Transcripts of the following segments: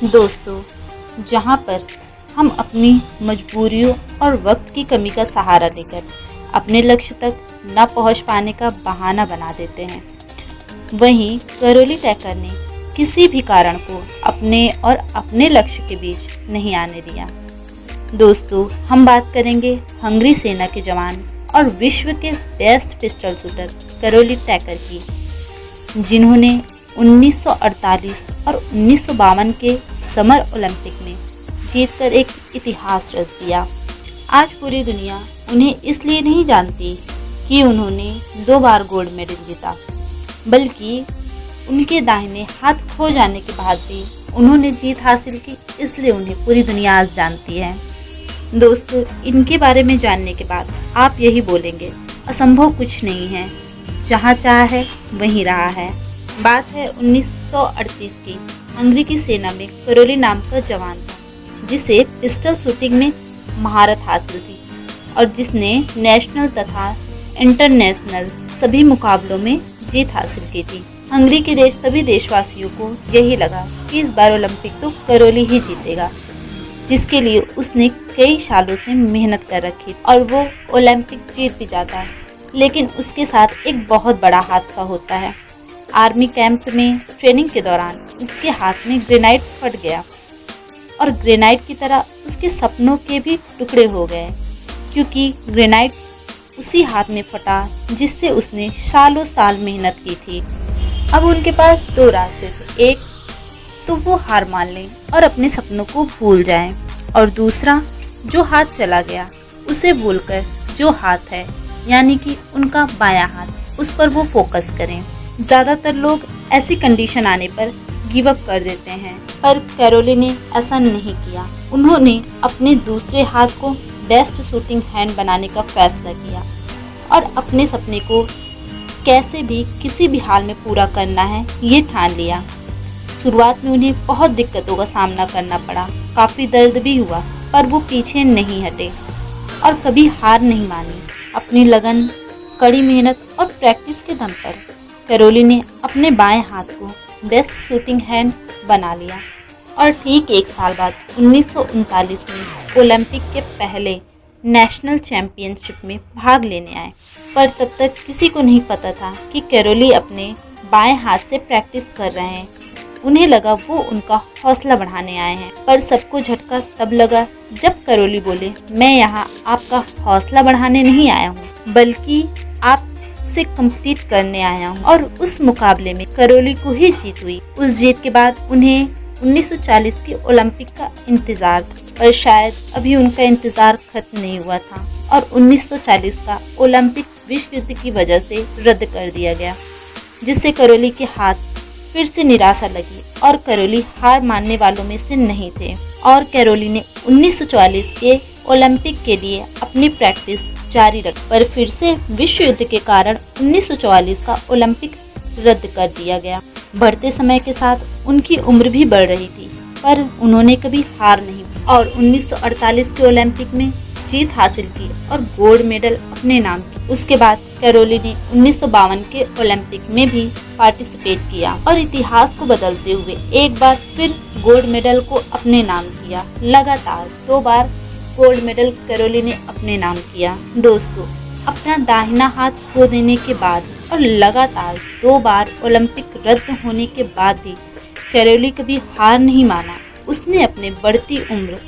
दोस्तों, जहाँ पर हम अपनी मजबूरियों और वक्त की कमी का सहारा लेकर अपने लक्ष्य तक न पहुँच पाने का बहाना बना देते हैं, वहीं करोली टैकर ने किसी भी कारण को अपने और अपने लक्ष्य के बीच नहीं आने दिया। दोस्तों, हम बात करेंगे हंगरी सेना के जवान और विश्व के best pistol shooter Karauli Tacker की, जिन्होंने 1948 और 1952 के समर ओलंपिक में जीतकर एक इतिहास रच दिया। आज पूरी दुनिया उन्हें इसलिए नहीं जानती कि उन्होंने 2 बार गोल्ड मेडल जीता, बल्कि उनके दाहिने हाथ खो जाने के बाद भी उन्होंने जीत हासिल की, इसलिए उन्हें पूरी दुनिया आज जानती है। दोस्तों, इनके बारे में जानने के बाद आप यही बोलेंगे, असंभव कुछ नहीं है, जहाँ चाह है वहीं रहा है। बात है 1938 की। हंगरी की सेना में करोली नाम का जवान था, जिसे पिस्टल शूटिंग में महारत हासिल थी और जिसने नेशनल तथा इंटरनेशनल सभी मुकाबलों में जीत हासिल की थी। हंगरी के सभी देशवासियों को यही लगा कि इस बार ओलंपिक तो करोली ही जीतेगा, जिसके लिए उसने कई सालों से मेहनत कर रखी और वो ओलंपिक जीत भी जाता है। लेकिन उसके साथ एक बहुत बड़ा हादसा होता है। आर्मी कैंप में ट्रेनिंग के दौरान उसके हाथ में ग्रेनाइट फट गया और ग्रेनाइट की तरह उसके सपनों के भी टुकड़े हो गए, क्योंकि ग्रेनाइट उसी हाथ में फटा जिससे उसने सालों साल मेहनत की थी। अब उनके पास 2 रास्ते थे, एक तो वो हार मान लें और अपने सपनों को भूल जाएं, और दूसरा जो हाथ चला गया उसे भूलकर जो हाथ है यानी कि उनका बायां हाथ, उस पर वो फोकस करें। ज़्यादातर लोग ऐसी कंडीशन आने पर गिव अप कर देते हैं, पर करोली ने ऐसा नहीं किया। उन्होंने अपने दूसरे हाथ को बेस्ट शूटिंग हैंड बनाने का फैसला किया और अपने सपने को कैसे भी किसी भी हाल में पूरा करना है ये ठान लिया। शुरुआत में उन्हें बहुत दिक्कतों का सामना करना पड़ा, काफ़ी दर्द भी हुआ, पर वो पीछे नहीं हटे और कभी हार नहीं मानी। अपनी लगन, कड़ी मेहनत और प्रैक्टिस के दम पर करोली ने अपने बाएं हाथ को बेस्ट शूटिंग हैंड बना लिया और ठीक 1 साल बाद 1939 में ओलंपिक के पहले नेशनल चैम्पियनशिप में भाग लेने आए। पर तब तक किसी को नहीं पता था कि करोली अपने बाएं हाथ से प्रैक्टिस कर रहे हैं। उन्हें लगा वो उनका हौसला बढ़ाने आए हैं, पर सबको झटका तब लगा जब करोली बोले, मैं यहाँ आपका हौसला बढ़ाने नहीं आया हूँ, बल्कि आपसे कम्पीट करने आया हूँ। और उस मुकाबले में करोली को ही जीत हुई। उस जीत के बाद उन्हें 1940 के ओलंपिक का इंतजार था, पर शायद अभी उनका इंतजार खत्म नहीं हुआ था और 1940 का ओलंपिक विश्व युद्ध की वजह से रद्द कर दिया गया, जिससे करोली के हाथ फिर से निराशा लगी और करोली हार मानने वालों में से नहीं थे और करोली ने 1944 के ओलंपिक के लिए अपनी प्रैक्टिस जारी रखी, पर फिर से विश्व युद्ध के कारण 1944 का ओलंपिक रद्द कर दिया गया। बढ़ते समय के साथ उनकी उम्र भी बढ़ रही थी, पर उन्होंने कभी हार नहीं और 1948 के ओलंपिक में जीत हासिल की और गोल्ड मेडल अपने नाम की। उसके बाद करोली ने 1952 के ओलंपिक में भी पार्टिसिपेट किया और इतिहास को बदलते हुए एक बार फिर गोल्ड मेडल को अपने नाम किया। लगातार 2 बार गोल्ड मेडल करोली ने अपने नाम किया। दोस्तों, अपना दाहिना हाथ खो देने के बाद और लगातार 2 बार ओलंपिक रद्द होने के बाद भी करोली कभी हार नहीं माना। उसने अपने बढ़ती उम्र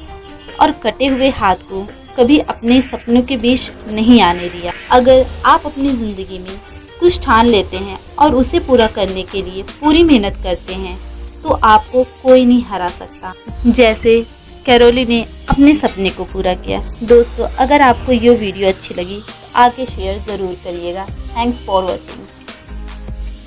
और कटे हुए हाथ को कभी अपने सपनों के बीच नहीं आने दिया। अगर आप अपनी ज़िंदगी में कुछ ठान लेते हैं और उसे पूरा करने के लिए पूरी मेहनत करते हैं, तो आपको कोई नहीं हरा सकता, जैसे करोली ने अपने सपने को पूरा किया। दोस्तों, अगर आपको ये वीडियो अच्छी लगी तो आगे शेयर ज़रूर करिएगा। Thanks for watching.